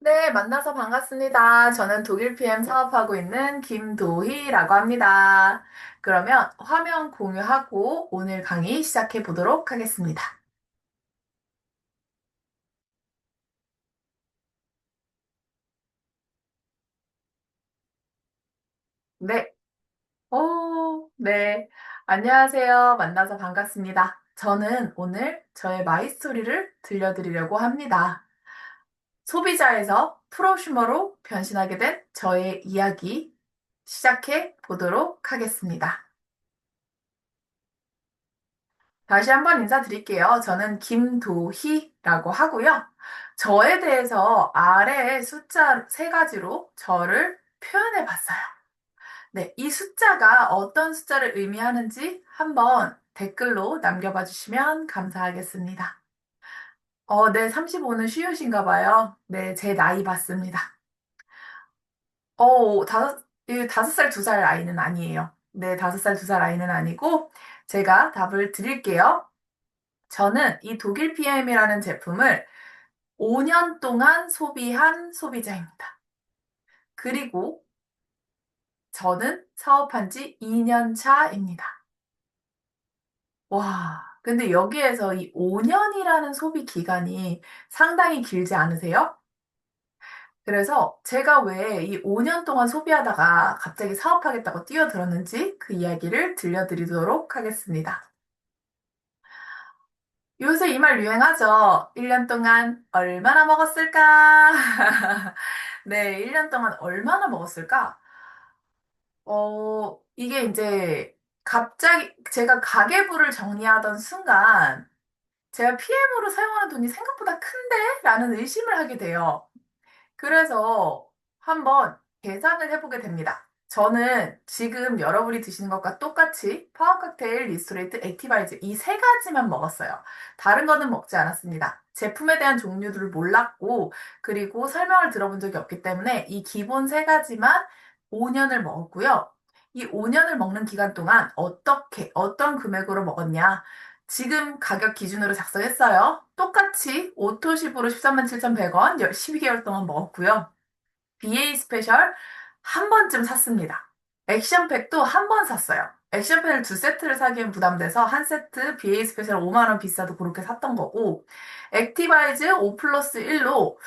네, 만나서 반갑습니다. 저는 독일 PM 사업하고 있는 김도희라고 합니다. 그러면 화면 공유하고 오늘 강의 시작해 보도록 하겠습니다. 네, 네. 안녕하세요. 만나서 반갑습니다. 저는 오늘 저의 마이스토리를 들려드리려고 합니다. 소비자에서 프로슈머로 변신하게 된 저의 이야기 시작해 보도록 하겠습니다. 다시 한번 인사드릴게요. 저는 김도희라고 하고요. 저에 대해서 아래에 숫자 세 가지로 저를 표현해 봤어요. 네, 이 숫자가 어떤 숫자를 의미하는지 한번 댓글로 남겨봐 주시면 감사하겠습니다. 네, 35는 쉬우신가 봐요. 네, 제 나이 봤습니다. 이 5살, 2살 아이는 아니에요. 네, 5살, 2살 아이는 아니고, 제가 답을 드릴게요. 저는 이 독일 PM이라는 제품을 5년 동안 소비한 소비자입니다. 그리고 저는 사업한 지 2년 차입니다. 와, 근데 여기에서 이 5년이라는 소비 기간이 상당히 길지 않으세요? 그래서 제가 왜 이 5년 동안 소비하다가 갑자기 사업하겠다고 뛰어들었는지 그 이야기를 들려드리도록 하겠습니다. 요새 이 말 유행하죠? 1년 동안 얼마나 먹었을까? 네, 1년 동안 얼마나 먹었을까? 이게 이제 갑자기 제가 가계부를 정리하던 순간 제가 PM으로 사용하는 돈이 생각보다 큰데? 라는 의심을 하게 돼요. 그래서 한번 계산을 해보게 됩니다. 저는 지금 여러분이 드시는 것과 똑같이 파워 칵테일, 리스토레이트, 액티바이즈 이 세 가지만 먹었어요. 다른 거는 먹지 않았습니다. 제품에 대한 종류들을 몰랐고, 그리고 설명을 들어본 적이 없기 때문에 이 기본 세 가지만 5년을 먹었고요. 이 5년을 먹는 기간 동안 어떤 금액으로 먹었냐? 지금 가격 기준으로 작성했어요. 똑같이 오토십으로 13만 7,100원, 12개월 동안 먹었고요. BA 스페셜 한 번쯤 샀습니다. 액션팩도 한 번 샀어요. 액션팩을 두 세트를 사기엔 부담돼서 한 세트 BA 스페셜 5만 원 비싸도 그렇게 샀던 거고, 액티바이즈 5 플러스 1로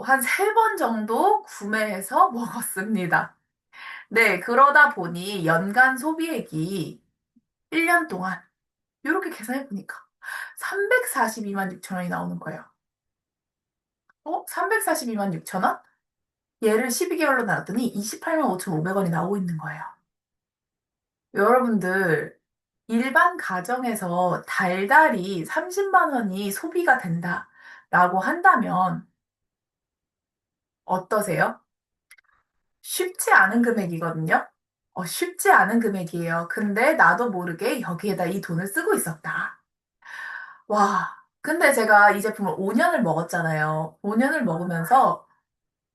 한 세 번 정도 구매해서 먹었습니다. 네, 그러다 보니 연간 소비액이 1년 동안 이렇게 계산해보니까 342만 6천 원이 나오는 거예요. 342만 6천 원? 얘를 12개월로 나눴더니 28만 5,500원이 나오고 있는 거예요. 여러분들, 일반 가정에서 달달이 30만 원이 소비가 된다라고 한다면 어떠세요? 쉽지 않은 금액이거든요? 쉽지 않은 금액이에요. 근데 나도 모르게 여기에다 이 돈을 쓰고 있었다. 와, 근데 제가 이 제품을 5년을 먹었잖아요. 5년을 먹으면서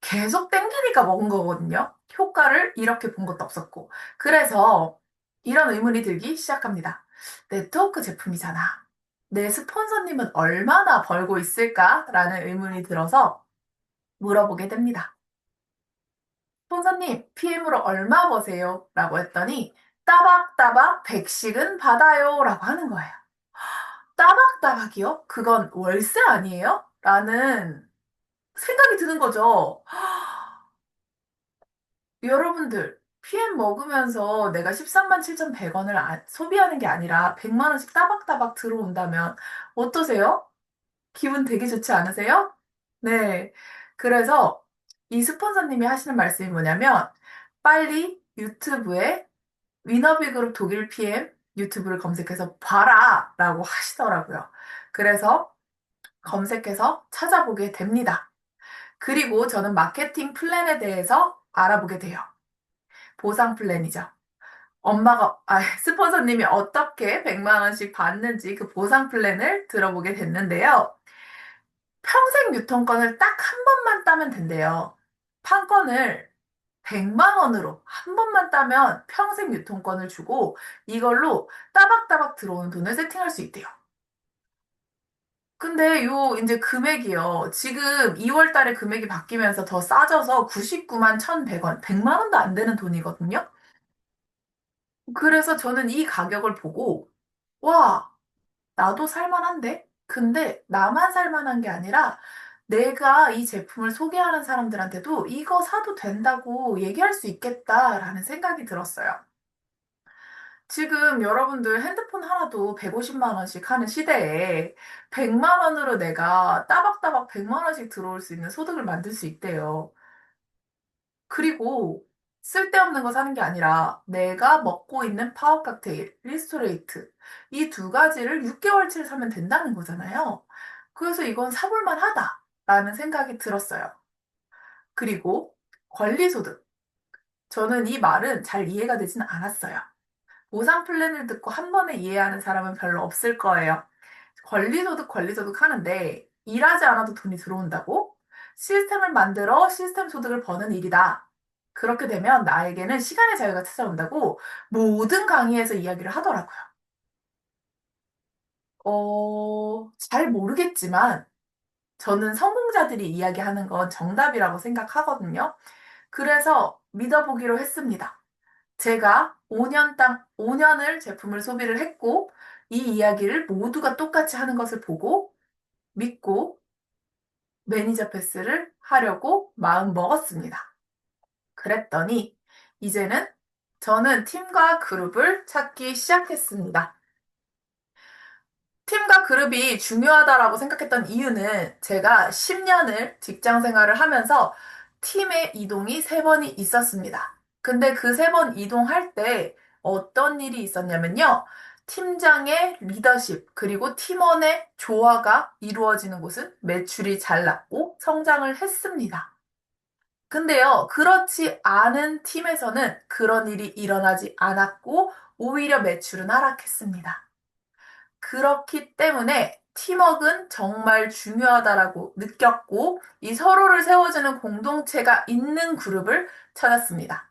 계속 땡기니까 먹은 거거든요. 효과를 이렇게 본 것도 없었고. 그래서 이런 의문이 들기 시작합니다. 네트워크 제품이잖아. 내 스폰서님은 얼마나 벌고 있을까라는 의문이 들어서 물어보게 됩니다. 스폰서님, PM으로 얼마 버세요? 라고 했더니 따박따박 100씩은 받아요. 라고 하는 거예요. 따박따박이요? 그건 월세 아니에요? 라는 생각이 드는 거죠. 여러분들, PM 먹으면서 내가 13만 7,100원을 소비하는 게 아니라 100만 원씩 따박따박 들어온다면 어떠세요? 기분 되게 좋지 않으세요? 네. 그래서 이 스폰서님이 하시는 말씀이 뭐냐면 빨리 유튜브에 위너비그룹 독일 PM 유튜브를 검색해서 봐라 라고 하시더라고요. 그래서 검색해서 찾아보게 됩니다. 그리고 저는 마케팅 플랜에 대해서 알아보게 돼요. 보상 플랜이죠. 스폰서님이 어떻게 100만 원씩 받는지 그 보상 플랜을 들어보게 됐는데요. 평생 유통권을 딱 한 번만 따면 된대요. 판권을 100만 원으로 한 번만 따면 평생 유통권을 주고 이걸로 따박따박 들어오는 돈을 세팅할 수 있대요. 근데 요 이제 금액이요. 지금 2월 달에 금액이 바뀌면서 더 싸져서 99만 1,100원, 100만 원도 안 되는 돈이거든요. 그래서 저는 이 가격을 보고, 와, 나도 살만한데? 근데 나만 살만한 게 아니라 내가 이 제품을 소개하는 사람들한테도 이거 사도 된다고 얘기할 수 있겠다라는 생각이 들었어요. 지금 여러분들 핸드폰 하나도 150만 원씩 하는 시대에 100만 원으로 내가 따박따박 100만 원씩 들어올 수 있는 소득을 만들 수 있대요. 그리고 쓸데없는 거 사는 게 아니라 내가 먹고 있는 파워 칵테일, 리스토레이트 이 두 가지를 6개월치를 사면 된다는 거잖아요. 그래서 이건 사볼 만하다라는 생각이 들었어요. 그리고 권리소득. 저는 이 말은 잘 이해가 되지는 않았어요. 보상 플랜을 듣고 한 번에 이해하는 사람은 별로 없을 거예요. 권리소득, 권리소득 하는데 일하지 않아도 돈이 들어온다고? 시스템을 만들어 시스템 소득을 버는 일이다. 그렇게 되면 나에게는 시간의 자유가 찾아온다고 모든 강의에서 이야기를 하더라고요. 잘 모르겠지만 저는 성공자들이 이야기하는 건 정답이라고 생각하거든요. 그래서 믿어보기로 했습니다. 제가 5년을 제품을 소비를 했고, 이 이야기를 모두가 똑같이 하는 것을 보고, 믿고, 매니저 패스를 하려고 마음 먹었습니다. 그랬더니, 이제는 저는 팀과 그룹을 찾기 시작했습니다. 팀과 그룹이 중요하다라고 생각했던 이유는 제가 10년을 직장 생활을 하면서 팀의 이동이 3번이 있었습니다. 근데 그 3번 이동할 때 어떤 일이 있었냐면요. 팀장의 리더십, 그리고 팀원의 조화가 이루어지는 곳은 매출이 잘 났고 성장을 했습니다. 근데요, 그렇지 않은 팀에서는 그런 일이 일어나지 않았고 오히려 매출은 하락했습니다. 그렇기 때문에 팀워크는 정말 중요하다라고 느꼈고, 이 서로를 세워주는 공동체가 있는 그룹을 찾았습니다.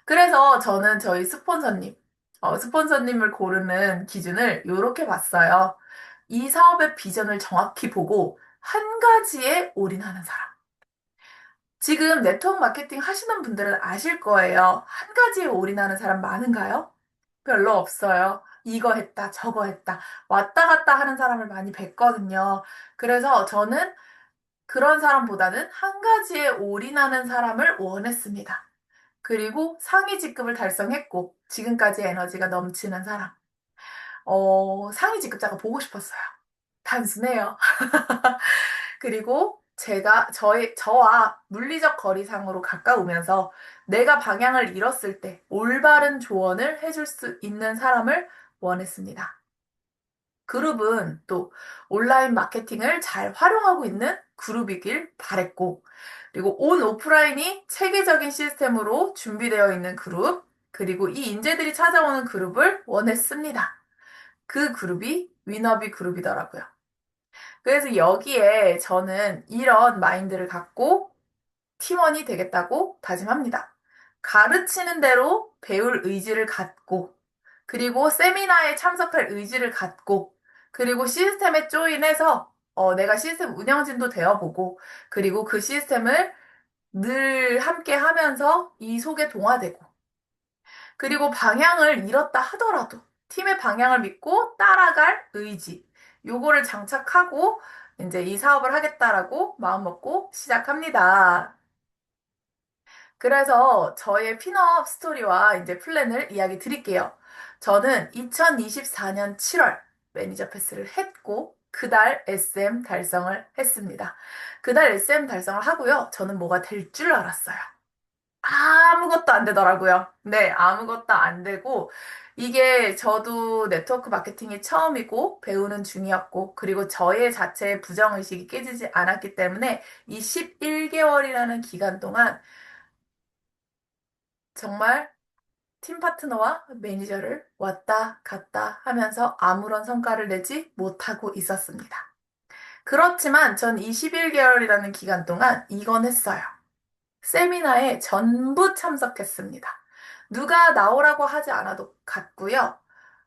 그래서 저는 저희 스폰서님을 고르는 기준을 이렇게 봤어요. 이 사업의 비전을 정확히 보고 한 가지에 올인하는 사람. 지금 네트워크 마케팅 하시는 분들은 아실 거예요. 한 가지에 올인하는 사람 많은가요? 별로 없어요. 이거 했다, 저거 했다, 왔다 갔다 하는 사람을 많이 뵀거든요. 그래서 저는 그런 사람보다는 한 가지에 올인하는 사람을 원했습니다. 그리고 상위 직급을 달성했고, 지금까지 에너지가 넘치는 사람. 상위 직급자가 보고 싶었어요. 단순해요. 그리고 저와 물리적 거리상으로 가까우면서 내가 방향을 잃었을 때 올바른 조언을 해줄 수 있는 사람을 원했습니다. 그룹은 또 온라인 마케팅을 잘 활용하고 있는 그룹이길 바랬고, 그리고 온 오프라인이 체계적인 시스템으로 준비되어 있는 그룹, 그리고 이 인재들이 찾아오는 그룹을 원했습니다. 그 그룹이 위너비 그룹이더라고요. 그래서 여기에 저는 이런 마인드를 갖고 팀원이 되겠다고 다짐합니다. 가르치는 대로 배울 의지를 갖고, 그리고 세미나에 참석할 의지를 갖고, 그리고 시스템에 조인해서 내가 시스템 운영진도 되어보고, 그리고 그 시스템을 늘 함께 하면서 이 속에 동화되고, 그리고 방향을 잃었다 하더라도 팀의 방향을 믿고 따라갈 의지. 요거를 장착하고 이제 이 사업을 하겠다라고 마음먹고 시작합니다. 그래서 저의 핀업 스토리와 이제 플랜을 이야기 드릴게요. 저는 2024년 7월 매니저 패스를 했고, 그달 SM 달성을 했습니다. 그달 SM 달성을 하고요. 저는 뭐가 될 줄 알았어요. 아무것도 안 되더라고요. 네, 아무것도 안 되고, 이게 저도 네트워크 마케팅이 처음이고, 배우는 중이었고, 그리고 저의 자체의 부정의식이 깨지지 않았기 때문에, 이 11개월이라는 기간 동안 정말 팀 파트너와 매니저를 왔다 갔다 하면서 아무런 성과를 내지 못하고 있었습니다. 그렇지만 전 이 11개월이라는 기간 동안 이건 했어요. 세미나에 전부 참석했습니다. 누가 나오라고 하지 않아도 갔고요.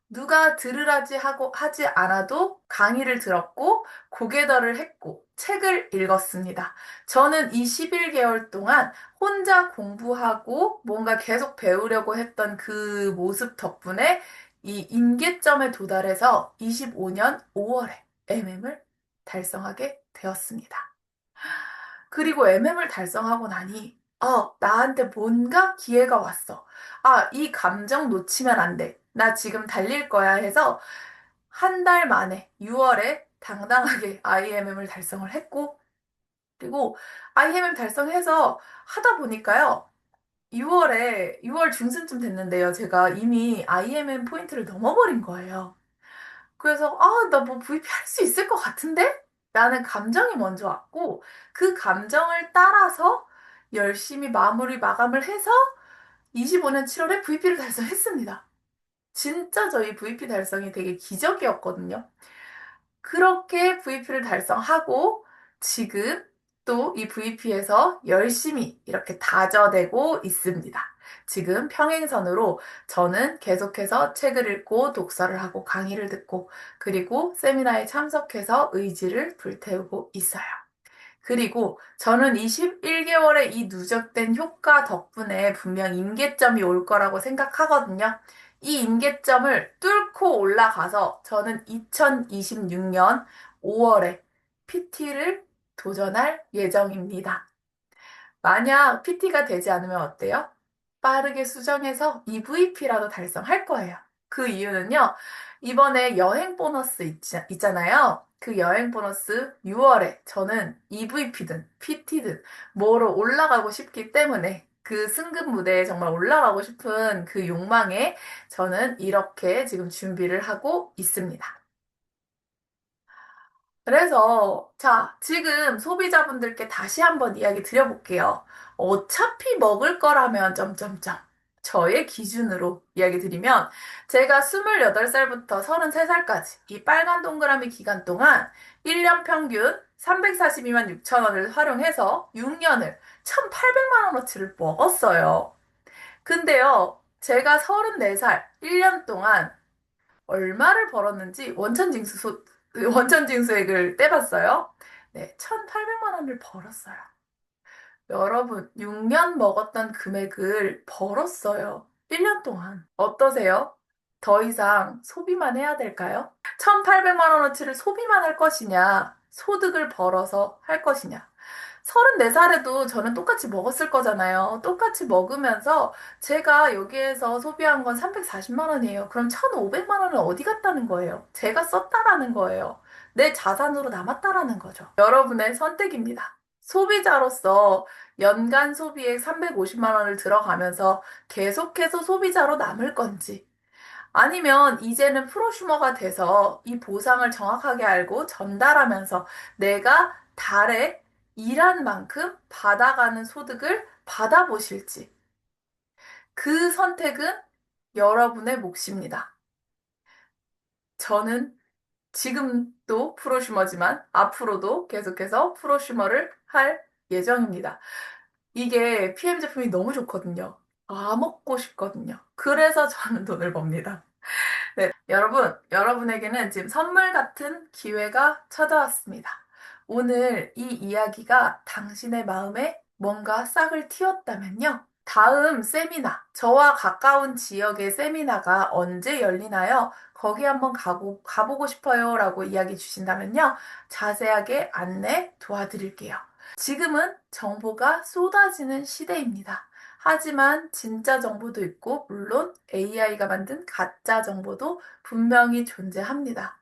누가 들으라지 하고 하지 않아도 강의를 들었고 고개더를 했고 책을 읽었습니다. 저는 이 11개월 동안 혼자 공부하고 뭔가 계속 배우려고 했던 그 모습 덕분에 이 임계점에 도달해서 25년 5월에 MM을 달성하게 되었습니다. 그리고 MM을 달성하고 나니, 나한테 뭔가 기회가 왔어. 이 감정 놓치면 안 돼. 나 지금 달릴 거야 해서 한 달 만에 6월에 당당하게 IMM을 달성을 했고, 그리고 IMM 달성해서 하다 보니까요, 6월 중순쯤 됐는데요. 제가 이미 IMM 포인트를 넘어버린 거예요. 그래서, 나 뭐 VP 할 수 있을 것 같은데? 라는 감정이 먼저 왔고, 그 감정을 따라서 열심히 마감을 해서 25년 7월에 VP를 달성했습니다. 진짜 저희 VP 달성이 되게 기적이었거든요. 그렇게 VP를 달성하고 지금 또 이 VP에서 열심히 이렇게 다져내고 있습니다. 지금 평행선으로 저는 계속해서 책을 읽고 독서를 하고 강의를 듣고 그리고 세미나에 참석해서 의지를 불태우고 있어요. 그리고 저는 이 11개월의 이 누적된 효과 덕분에 분명 임계점이 올 거라고 생각하거든요. 이 임계점을 뚫고 올라가서 저는 2026년 5월에 PT를 도전할 예정입니다. 만약 PT가 되지 않으면 어때요? 빠르게 수정해서 EVP라도 달성할 거예요. 그 이유는요, 이번에 여행 보너스 있잖아요. 그 여행 보너스 6월에 저는 EVP든 PT든 뭐로 올라가고 싶기 때문에 그 승급 무대에 정말 올라가고 싶은 그 욕망에 저는 이렇게 지금 준비를 하고 있습니다. 그래서, 자, 지금 소비자분들께 다시 한번 이야기 드려볼게요. 어차피 먹을 거라면, 점점점. 저의 기준으로 이야기 드리면, 제가 28살부터 33살까지 이 빨간 동그라미 기간 동안 1년 평균 342만 6천 원을 활용해서 6년을 1,800만 원어치를 먹었어요. 근데요, 제가 34살 1년 동안 얼마를 벌었는지 원천징수액을 떼봤어요. 네, 1,800만 원을 벌었어요. 여러분, 6년 먹었던 금액을 벌었어요. 1년 동안. 어떠세요? 더 이상 소비만 해야 될까요? 1,800만 원어치를 소비만 할 것이냐, 소득을 벌어서 할 것이냐. 34살에도 저는 똑같이 먹었을 거잖아요. 똑같이 먹으면서 제가 여기에서 소비한 건 340만 원이에요. 그럼 1,500만 원은 어디 갔다는 거예요? 제가 썼다라는 거예요. 내 자산으로 남았다라는 거죠. 여러분의 선택입니다. 소비자로서 연간 소비액 350만 원을 들어가면서 계속해서 소비자로 남을 건지, 아니면 이제는 프로슈머가 돼서 이 보상을 정확하게 알고 전달하면서 내가 달에 일한 만큼 받아가는 소득을 받아보실지. 그 선택은 여러분의 몫입니다. 저는 지금도 프로슈머지만 앞으로도 계속해서 프로슈머를 할 예정입니다. 이게 PM 제품이 너무 좋거든요. 다 먹고 싶거든요. 그래서 저는 돈을 법니다. 네, 여러분에게는 지금 선물 같은 기회가 찾아왔습니다. 오늘 이 이야기가 당신의 마음에 뭔가 싹을 틔웠다면요. 다음 세미나, 저와 가까운 지역의 세미나가 언제 열리나요? 거기 한번 가보고 싶어요. 라고 이야기 주신다면요. 자세하게 안내 도와드릴게요. 지금은 정보가 쏟아지는 시대입니다. 하지만 진짜 정보도 있고, 물론 AI가 만든 가짜 정보도 분명히 존재합니다.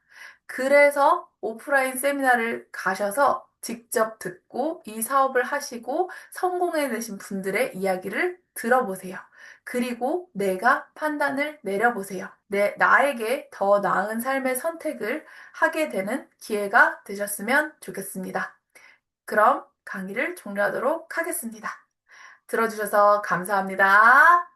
그래서 오프라인 세미나를 가셔서 직접 듣고 이 사업을 하시고 성공해내신 분들의 이야기를 들어보세요. 그리고 내가 판단을 내려보세요. 나에게 더 나은 삶의 선택을 하게 되는 기회가 되셨으면 좋겠습니다. 그럼 강의를 종료하도록 하겠습니다. 들어주셔서 감사합니다.